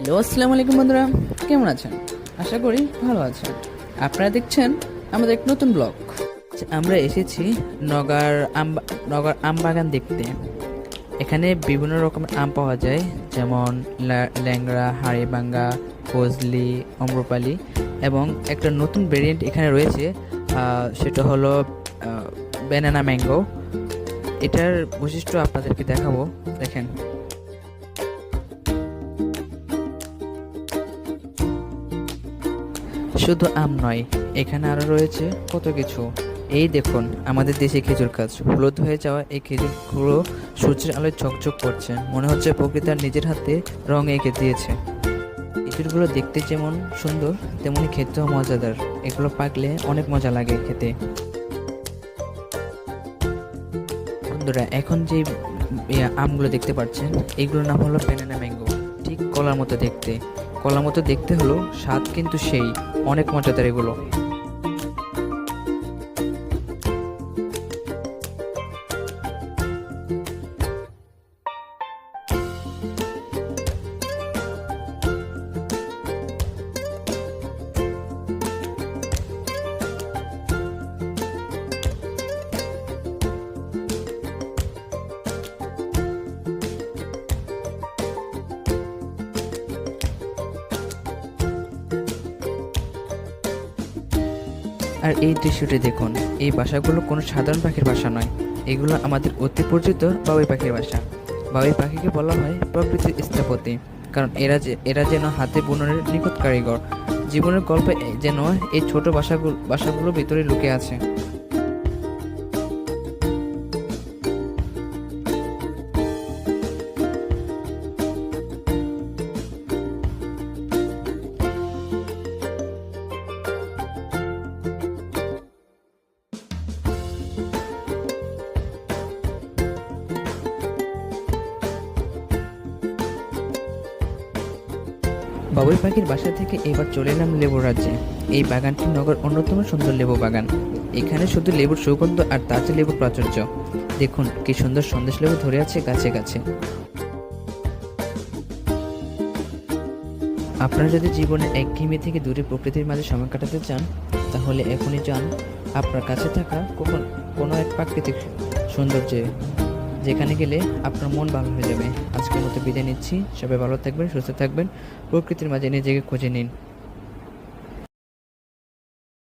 Hello, আসসালামু আলাইকুম বন্ধুরা, কেমন আছেন? আশা করি ভালো আছেন। আপনারা দেখছেন আমাদের এক নতুন ব্লগ। আমরা এসেছি নগর আম বাগান দেখতে। এখানে বিভিন্ন রকমের আম পাওয়া যায়, যেমন ল্যাংড়া, হাড়িভাঙ্গা, ফজলি, আম্রপালি এবং একটা নতুন ভেরিয়েন্ট এখানে রয়েছে, সেটা হলো ব্যানানা ম্যাঙ্গো। এটার বৈশিষ্ট্য আপনাদেরকে দেখাবো, দেখেন। শুধু আম নয়, এখানে আরো রয়েছে কত কিছু। এই দেখুন, আমাদের দেশে খেজুর গাছ, হলুদ হয়ে যাওয়া এই খেজুরগুলো সূর্যের আলোয় ঝকঝক করছে, মনে হচ্ছে প্রকৃতি তার নিজের হাতে রং এঁকে দিয়েছে। খেজুরগুলো দেখতে যেমন সুন্দর, তেমনি খেতেও মজাদার। এগুলো পাকলে অনেক মজা লাগে খেতে। বন্ধুরা, এখন যে আমগুলো দেখতে পাচ্ছেন, এইগুলোর নাম হলো ব্যানানা ম্যাঙ্গো। ঠিক কলার মতো দেখতে, কলার মতো দেখতে হলো, স্বাদ কিন্তু সেই অনেক মজাদার এগুলো। আর এই দৃশ্যটি দেখুন, এই বাসাগুলো কোনো সাধারণ পাখির বাসা নয়, এগুলো আমাদের অতি পরিচিত বাবুই পাখির বাসা। বাবুই পাখিকে বলা হয় প্রকৃতির স্থপতি, কারণ এরা যেন হাতে বুননের নিখুঁত কারিগর। জীবনের গল্পে যেন এই ছোট বাসাগুলোর ভিতরে লুকিয়ে আছে। বাবুই পাখির বাসা থেকে এবার চলে এলাম লেবুর রাজ্যে। এই বাগানটি নগর অন্যতম সুন্দর লেবু বাগান। এখানে শুধু লেবুর সুগন্ধ আর তাজা লেবুর প্রাচুর্য। দেখুন কি সুন্দর সন্দেশ লেবু ধরে আছে গাছে গাছে। আপনারা যদি জীবনে একঘেয়েমি থেকে দূরে প্রকৃতির মাঝে সময় কাটাতে চান, তাহলে এখনই যান আপনার কাছে থাকা কোনো এক প্রাকৃতিক সৌন্দর্যে, যেখানে গেলে আপনার মন ভালো হয়ে যাবে। আজকের মতো বিদায় নিচ্ছি। সবাই ভালো থাকবেন, সুস্থ থাকবেন, প্রকৃতির মাঝে নিজেকে খুঁজে নিন।